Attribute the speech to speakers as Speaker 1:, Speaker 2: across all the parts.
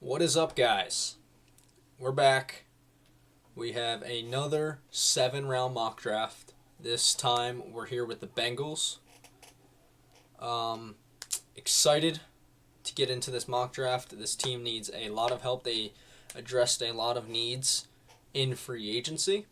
Speaker 1: What is up, guys? We're back. We have another 7-round mock draft. This time we're here with the Bengals. Excited to get into this mock draft. This team needs a lot of help. They addressed a lot of needs in free agency.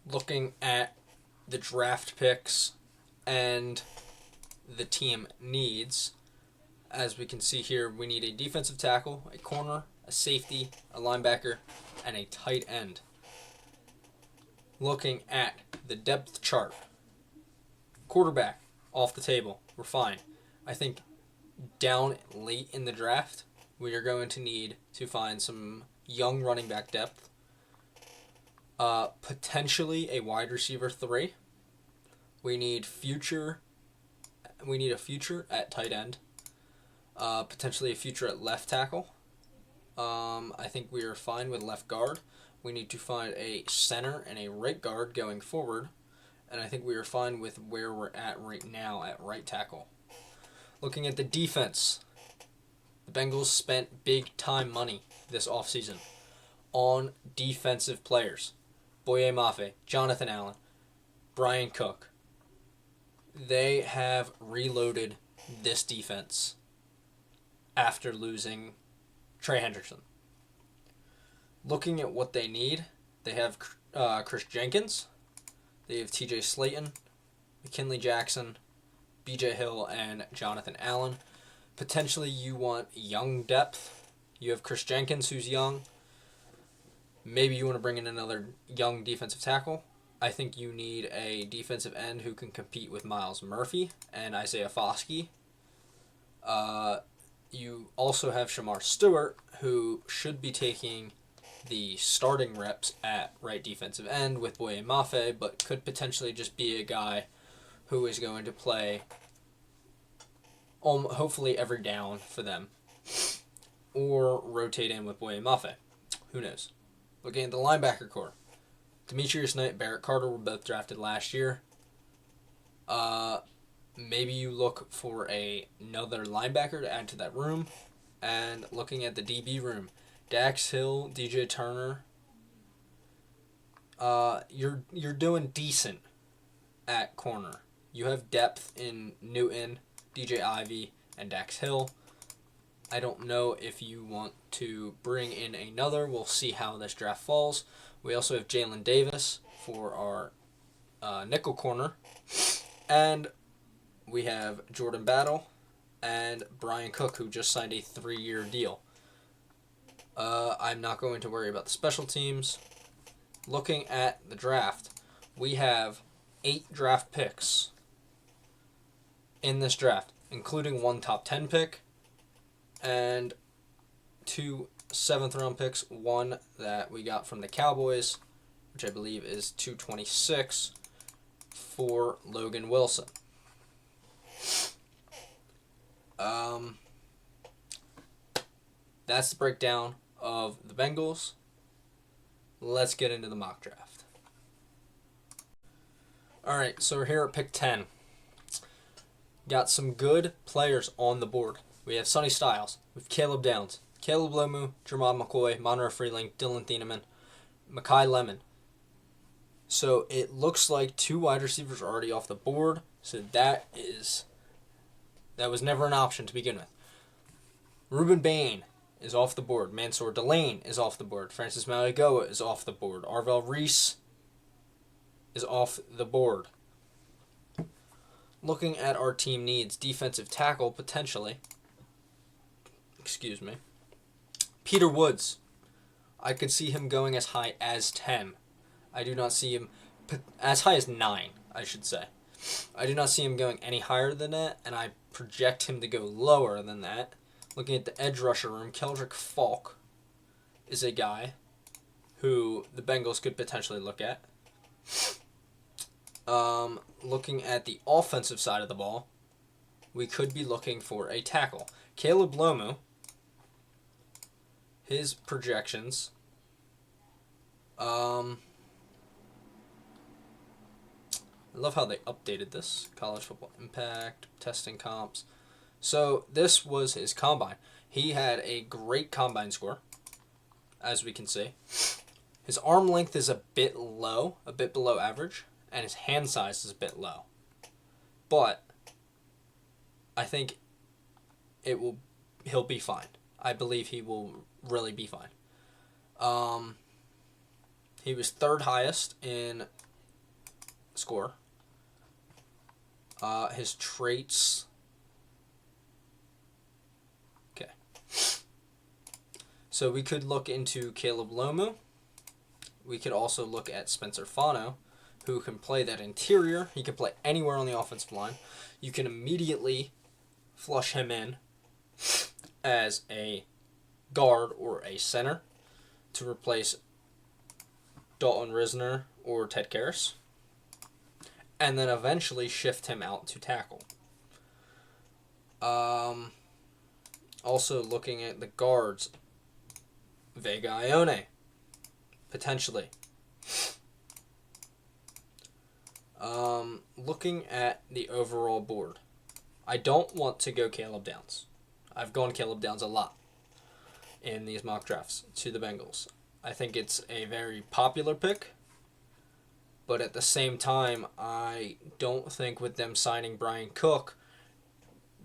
Speaker 1: Looking at the draft picks and the team needs, as we can see here, we need a defensive tackle, a corner, a safety, a linebacker, and a tight end. Looking at the depth chart, quarterback, off the table, we're fine. I think down late in the draft, we are going to need to find some young running back depth. Potentially a wide receiver 3. We need a future at tight end. Potentially a future at left tackle. I think we are fine with left guard. We need to find a center and a right guard going forward. And I think we are fine with where we're at right now at right tackle. Looking at the defense, the Bengals spent big time money this offseason on defensive players. Boye Mafe, Jonathan Allen, Brian Cook. They have reloaded this defense after losing Trey Hendrickson. Looking at what they need, they have Chris Jenkins, they have TJ Slayton, McKinley Jackson, BJ Hill, and Jonathan Allen. Potentially you want young depth. You have Chris Jenkins, who's young. Maybe you want to bring in another young defensive tackle. I think you need a defensive end who can compete with Myles Murphy and Isaiah Foskey. You also have Shamar Stewart, who should be taking the starting reps at right defensive end with Boye Mafe, but could potentially just be a guy who is going to play hopefully every down for them, or rotate in with Boye Mafe. Who knows? Looking at the linebacker core, Demetrius Knight, Barrett Carter were both drafted last year. Maybe you look for another linebacker to add to that room. And looking at the DB room, Dax Hill, DJ Turner. You're doing decent at corner. You have depth in Newton, DJ Ivy, and Dax Hill. I don't know if you want to bring in another. We'll see how this draft falls. We also have Jalen Davis for our nickel corner. And we have Jordan Battle and Brian Cook, who just signed a 3-year deal. I'm not going to worry about the special teams. Looking at the draft, we have 8 draft picks in this draft, including 1 top 10 pick and 2 7th-round picks, 1 that we got from the Cowboys, which I believe is 226, for Logan Wilson. That's the breakdown of the Bengals. Let's get into the mock draft. Alright, so we're here at pick 10. Got some good players on the board. We have Sonny Styles, we have Caleb Downs, Caleb Lomu, Jermod McCoy, Monroe Freeling, Dylan Thieneman, Makai Lemon. So it looks like 2 wide receivers are already off the board. So that was never an option to begin with. Ruben Bain is off the board. Mansour Delane is off the board. Francis Mauigoa is off the board. Arvell Reese is off the board. Looking at our team needs, defensive tackle potentially. Excuse me. Peter Woods. I could see him going as high as 10. I do not see him as high as 9, I should say. I do not see him going any higher than that, and I project him to go lower than that. Looking at the edge rusher room, Keldrick Falk is a guy who the Bengals could potentially look at. Looking at the offensive side of the ball, we could be looking for a tackle. Caleb Lomu, his projections, I love how they updated this. College Football Impact, testing comps. So this was his combine. He had a great combine score, as we can see. His arm length is a bit low, a bit below average, and his hand size is a bit low. But I think he'll be fine. I believe he will really be fine. He was third highest in score. His traits. Okay. So we could look into Caleb Lomu. We could also look at Spencer Fano, who can play that interior. He can play anywhere on the offensive line. You can immediately flush him in as a guard or a center to replace Dalton Risner or Ted Karras, and then eventually shift him out to tackle. Also looking at the guards, Vega Ione, potentially. Looking at the overall board, I don't want to go Caleb Downs. I've gone Caleb Downs a lot in these mock drafts to the Bengals. I think it's a very popular pick, but at the same time, I don't think with them signing Brian Cook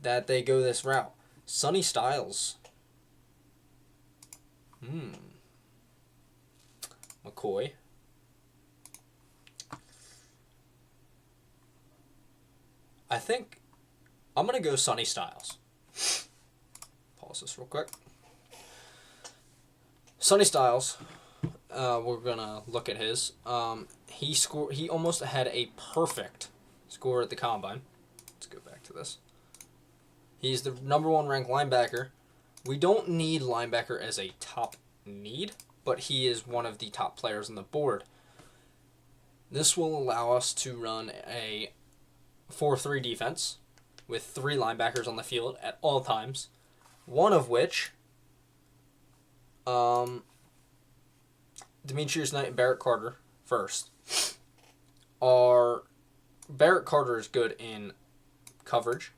Speaker 1: that they go this route. Sonny Styles. McCoy. I think I'm going to go Sonny Styles. Pause this real quick. Sonny Styles, we're going to look at his. He almost had a perfect score at the Combine. Let's go back to this. He's the number 1 ranked linebacker. We don't need linebacker as a top need, but he is one of the top players on the board. This will allow us to run a 4-3 defense with 3 linebackers on the field at all times, one of which Demetrius Knight and Barrett Carter first. Barrett Carter is good in coverage,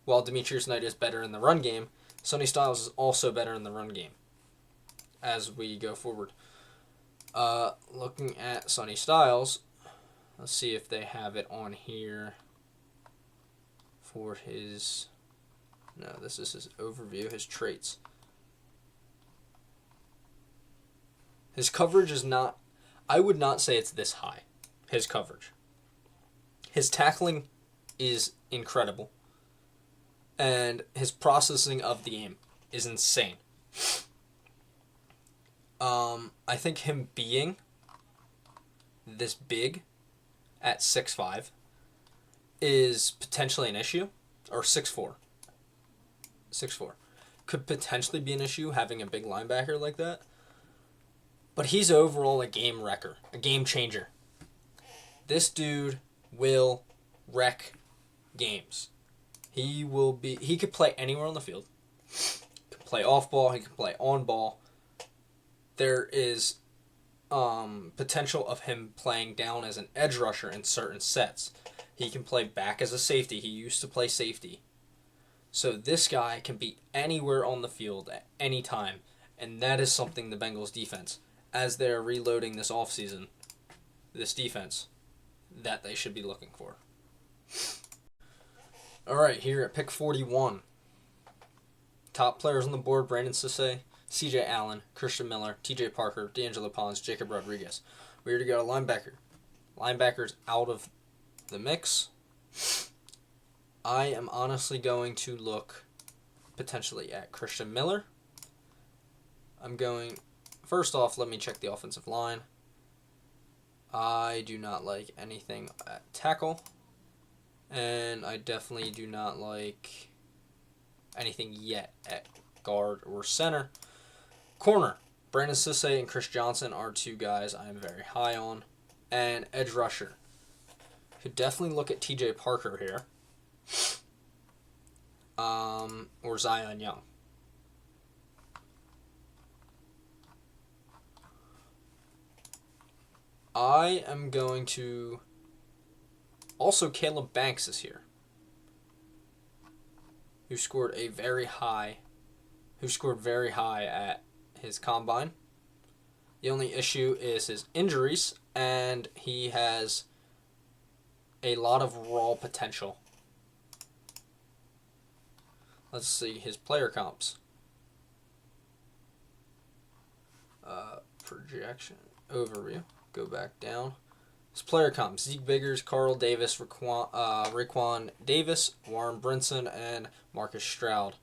Speaker 1: while Demetrius Knight is better in the run game. Sonny Styles is also better in the run game as we go forward. Looking at Sonny Styles, let's see if they have it on here for his... No, this is his overview, his traits. His coverage is not... I would not say it's this high, his coverage. His tackling is incredible. And his processing of the game is insane. I think him being this big at 6'5" is potentially an issue. Or 6'4". 6'4". Could potentially be an issue having a big linebacker like that. But he's overall a game wrecker, a game changer. This dude will wreck games. He could play anywhere on the field. He can play off ball, he can play on ball. There is potential of him playing down as an edge rusher in certain sets. He can play back as a safety. He used to play safety. So this guy can be anywhere on the field at any time. And that is something the Bengals defense, as they're reloading this offseason, this defense, that they should be looking for. All right, here at pick 41. Top players on the board: Brandon Sisse, C.J. Allen, Christian Miller, T.J. Parker, D'Angelo Pons, Jacob Rodriguez. We already got a linebacker. Linebackers out of the mix. I am honestly going to look potentially at Christian Miller. First off, let me check the offensive line. I do not like anything at tackle. And I definitely do not like anything yet at guard or center. Corner: Brandon Sisse and Chris Johnson are 2 guys I am very high on. And edge rusher: could definitely look at T.J. Parker here. Or Zion Young. I am going to... Also, Caleb Banks is here, who scored a very high who scored very high at his combine. The only issue is his injuries, and he has a lot of raw potential. Let's see his player comps. Projection overview. Go back down. His player comps: Zeke Biggers, Carl Davis, Raekwon Davis, Warren Brinson, and Marcus Stroud.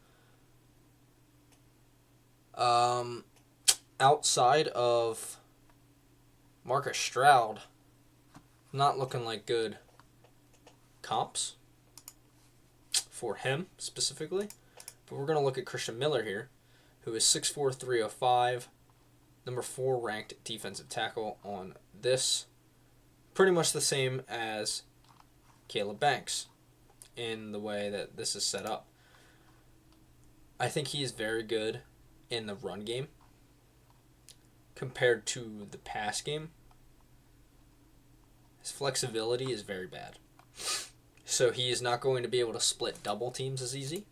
Speaker 1: Outside of Marcus Stroud, not looking like good comps for him specifically. But we're going to look at Christian Miller here, who is 6'4", 305, number 4 ranked defensive tackle on this. Pretty much the same as Caleb Banks in the way that this is set up. I think he is very good in the run game compared to the pass game. His flexibility is very bad. So he is not going to be able to split double teams as easy.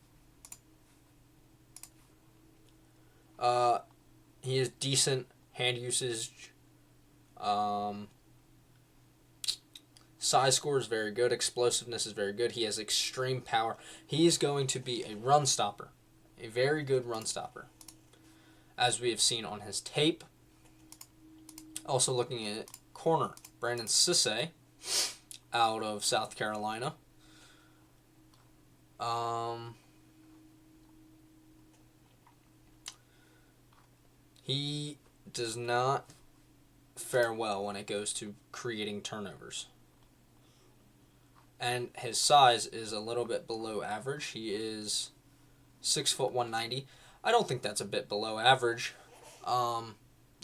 Speaker 1: He has decent hand usage. Size score is very good. Explosiveness is very good. He has extreme power. He is going to be a run stopper. A very good run stopper, as we have seen on his tape. Also looking at corner, Brandon Sisse out of South Carolina. He does not fare well when it goes to creating turnovers. And his size is a little bit below average. He is 6'1", 190. I don't think that's a bit below average.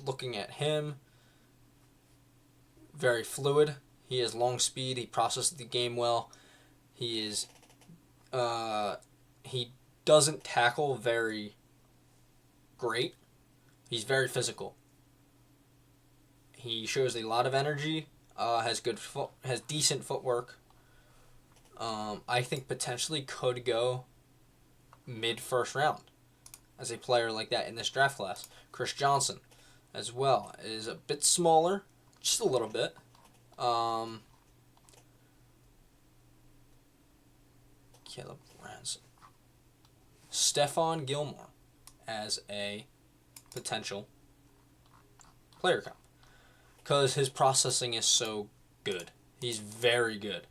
Speaker 1: Looking at him, very fluid. He has long speed. He processes the game well. He doesn't tackle very great. He's very physical. He shows a lot of energy. Has decent footwork. I think potentially could go mid-first round as a player like that in this draft class. Chris Johnson, as well, is a bit smaller, just a little bit. Caleb Ransom. Stephon Gilmore as a potential player comp, because his processing is so good. He's very good.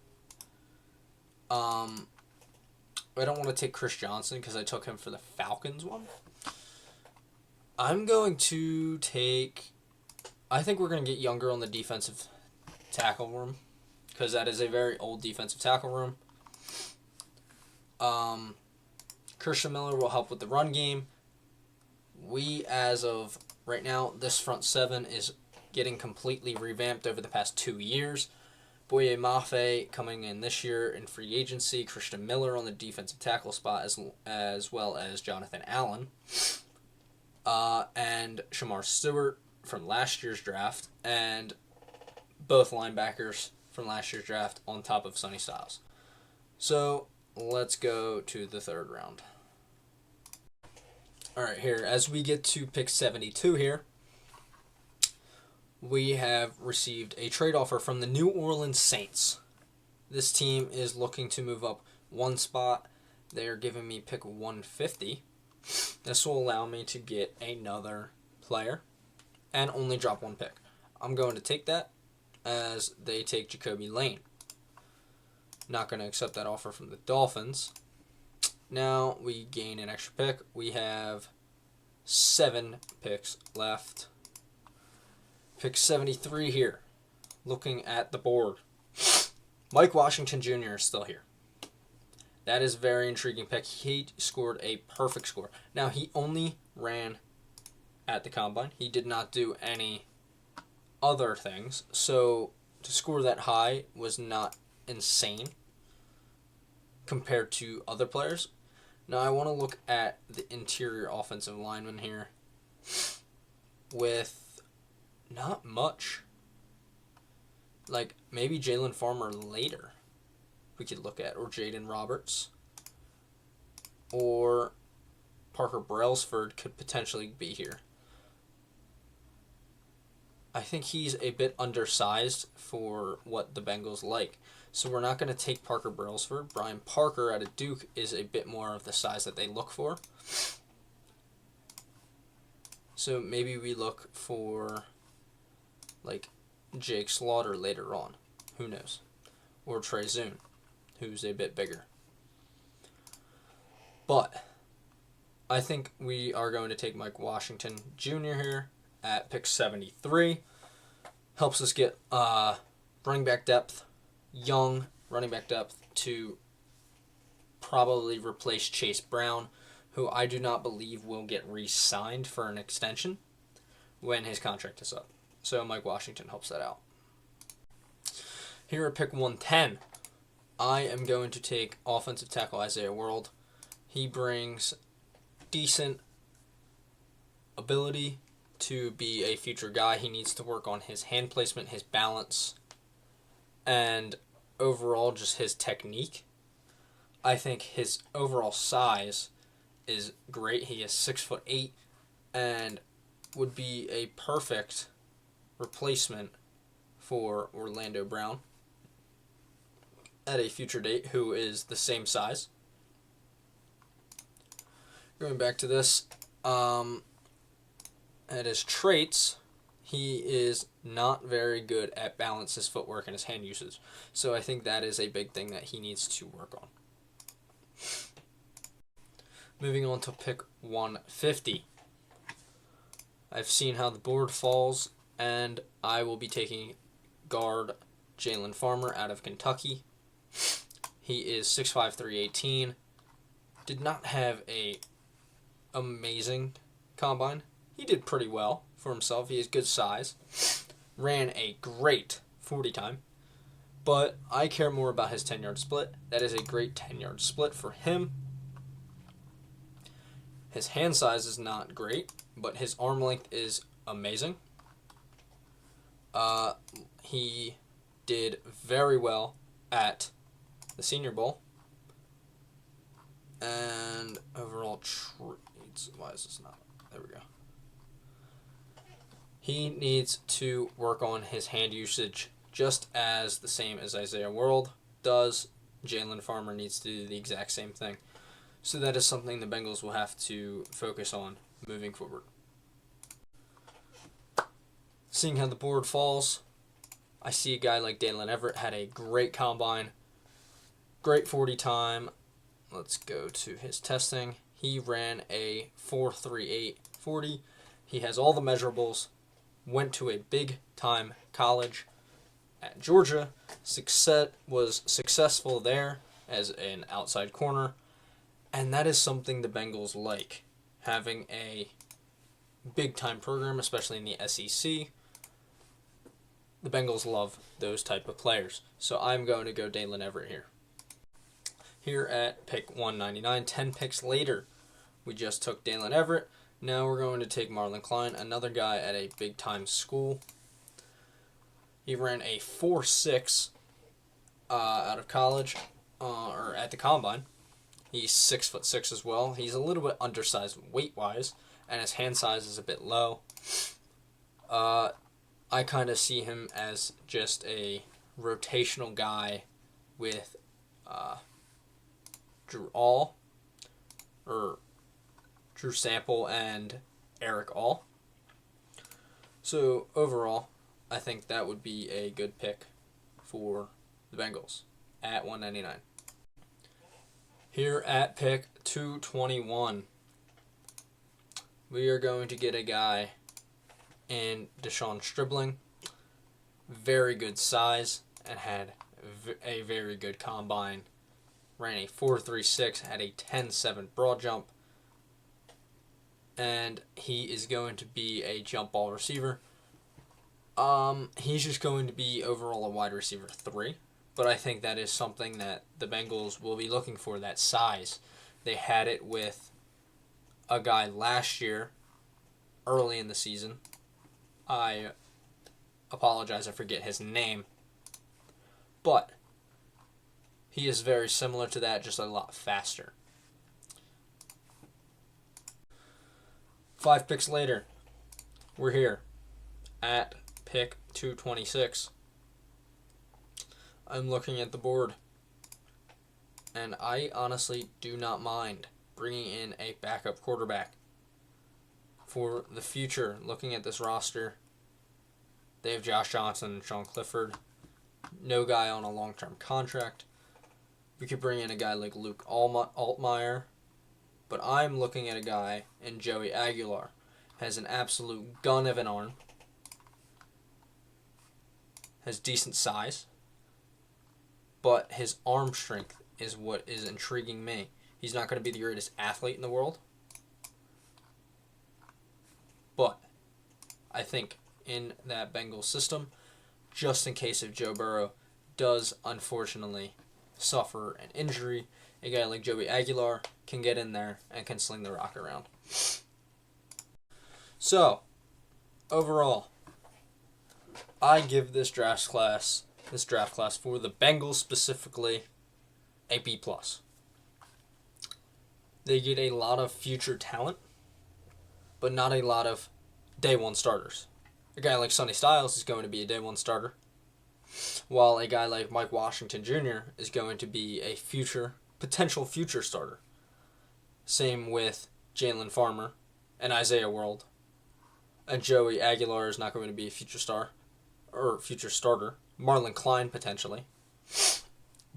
Speaker 1: I don't want to take Chris Johnson because I took him for the Falcons one. I'm going to take... I think we're going to get younger on the defensive tackle room, because that is a very old defensive tackle room. Christian Miller will help with the run game. We, as of right now, this front seven is getting completely revamped over the past 2 years. Boye Mafe coming in this year in free agency. Christian Miller on the defensive tackle spot, as well as Jonathan Allen. And Shamar Stewart from last year's draft. And both linebackers from last year's draft on top of Sonny Styles. So let's go to the third round. All right, here, as we get to pick 72 here, we have received a trade offer from the New Orleans Saints. This team is looking to move up one spot. They're giving me pick 150. This will allow me to get another player and only drop one pick. I'm going to take that as they take Jacoby Lane. Not going to accept that offer from the Dolphins. Now we gain an extra pick. We have 7 picks left. Pick 73 here. Looking at the board. Mike Washington Jr. is still here. That is a very intriguing pick. He scored a perfect score. Now, he only ran at the combine. He did not do any other things. So, to score that high was not insane compared to other players. Now, I want to look at the interior offensive lineman here with not much. Like, maybe Jalen Farmer later we could look at, or Jaden Roberts, or Parker Brailsford could potentially be here. I think he's a bit undersized for what the Bengals like. So we're not going to take Parker Brailsford. Brian Parker out of Duke is a bit more of the size that they look for. So maybe we look for like Jake Slaughter later on. Who knows? Or Trey Zune, who's a bit bigger. But I think we are going to take Mike Washington Jr. here at pick 73. Helps us get running back depth, young running back depth to probably replace Chase Brown, who I do not believe will get re-signed for an extension when his contract is up. So Mike Washington helps that out. Here at pick 110, I am going to take offensive tackle Isaiah World. He brings decent ability to be a future guy. He needs to work on his hand placement, his balance, and overall just his technique. I think his overall size is great. He is 6'8" and would be a perfect replacement for Orlando Brown at a future date, who is the same size. Going back to this, at his traits, he is not very good at balance, his footwork, and his hand usage. So I think that is a big thing that he needs to work on. Moving on to pick 150. I've seen how the board falls, and I will be taking guard Jalen Farmer out of Kentucky. He is 6'5", 318. Did not have a amazing combine. He did pretty well for himself. He has good size. Ran a great 40 time. But I care more about his 10-yard split. That is a great 10-yard split for him. His hand size is not great, but his arm length is amazing. He did very well at the Senior Bowl. And overall traits, why is this not? There we go. He needs to work on his hand usage just as the same as Isaiah World does. Jalen Farmer needs to do the exact same thing. So that is something the Bengals will have to focus on moving forward. Seeing how the board falls, I see a guy like Dalen Everett had a great combine, great 40 time. Let's go to his testing. He ran a 4.38 40. He has all the measurables. Went to a big-time college at Georgia. Was successful there as an outside corner. And that is something the Bengals like, having a big-time program, especially in the SEC. The Bengals love those type of players. So I'm going to go Dalen Everett here. Here at pick 199, 10 picks later, we just took Dalen Everett. Now we're going to take Marlon Klein, another guy at a big-time school. He ran a 4.6 out of college, or at the combine. He's 6'6" as well. He's a little bit undersized weight-wise, and his hand size is a bit low. I kind of see him as just a rotational guy with Drew Sample and Eric All. So overall, I think that would be a good pick for the Bengals at 199. Here at pick 221, we are going to get a guy in Deshaun Stribling. Very good size and had a very good combine. Ran a 4.36, had a 10.7 broad jump. And he is going to be a jump ball receiver. He's just going to be overall a wide receiver 3. But I think that is something that the Bengals will be looking for, that size. They had it with a guy last year, early in the season. I apologize, I forget his name. But he is very similar to that, just a lot faster. 5 picks later, we're here at pick 226. I'm looking at the board, and I honestly do not mind bringing in a backup quarterback for the future. Looking at this roster, they have Josh Johnson and Sean Clifford. No guy on a long-term contract. We could bring in a guy like Luke Altmaier, but I'm looking at a guy in Joey Aguilar. Has an absolute gun of an arm. Has decent size. But his arm strength is what is intriguing me. He's not going to be the greatest athlete in the world. But I think in that Bengals system, just in case if Joe Burrow does unfortunately suffer an injury, a guy like Joey Aguilar can get in there and can sling the rock around. So, overall, I give this draft class for the Bengals specifically a B+. They get a lot of future talent, but not a lot of day one starters. A guy like Sonny Styles is going to be a day one starter, while a guy like Mike Washington Jr. is going to be a potential future starter. Same with Jalen Farmer and Isaiah World. And Joey Aguilar is not going to be a future starter. Marlon Klein, potentially.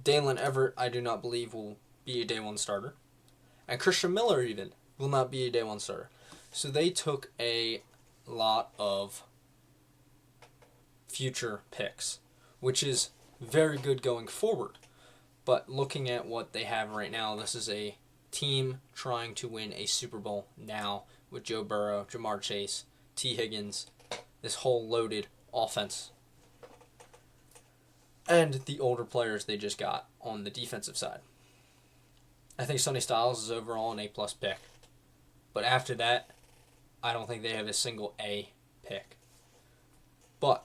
Speaker 1: Dalen Everett, I do not believe, will be a day one starter. And Christian Miller, even, will not be a day one starter. So they took a lot of future picks, which is very good going forward. But looking at what they have right now, this is a team trying to win a Super Bowl now with Joe Burrow, Jamar Chase, T. Higgins, this whole loaded offense. And the older players they just got on the defensive side. I think Sonny Styles is overall an A+ pick. But after that, I don't think they have a single A pick. But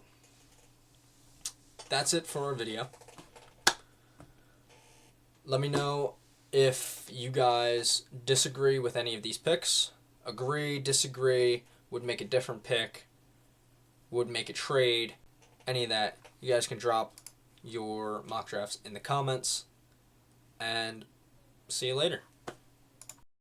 Speaker 1: that's it for our video. Let me know if you guys disagree with any of these picks. Agree, disagree, would make a different pick, would make a trade, any of that. You guys can drop your mock drafts in the comments. And see you later.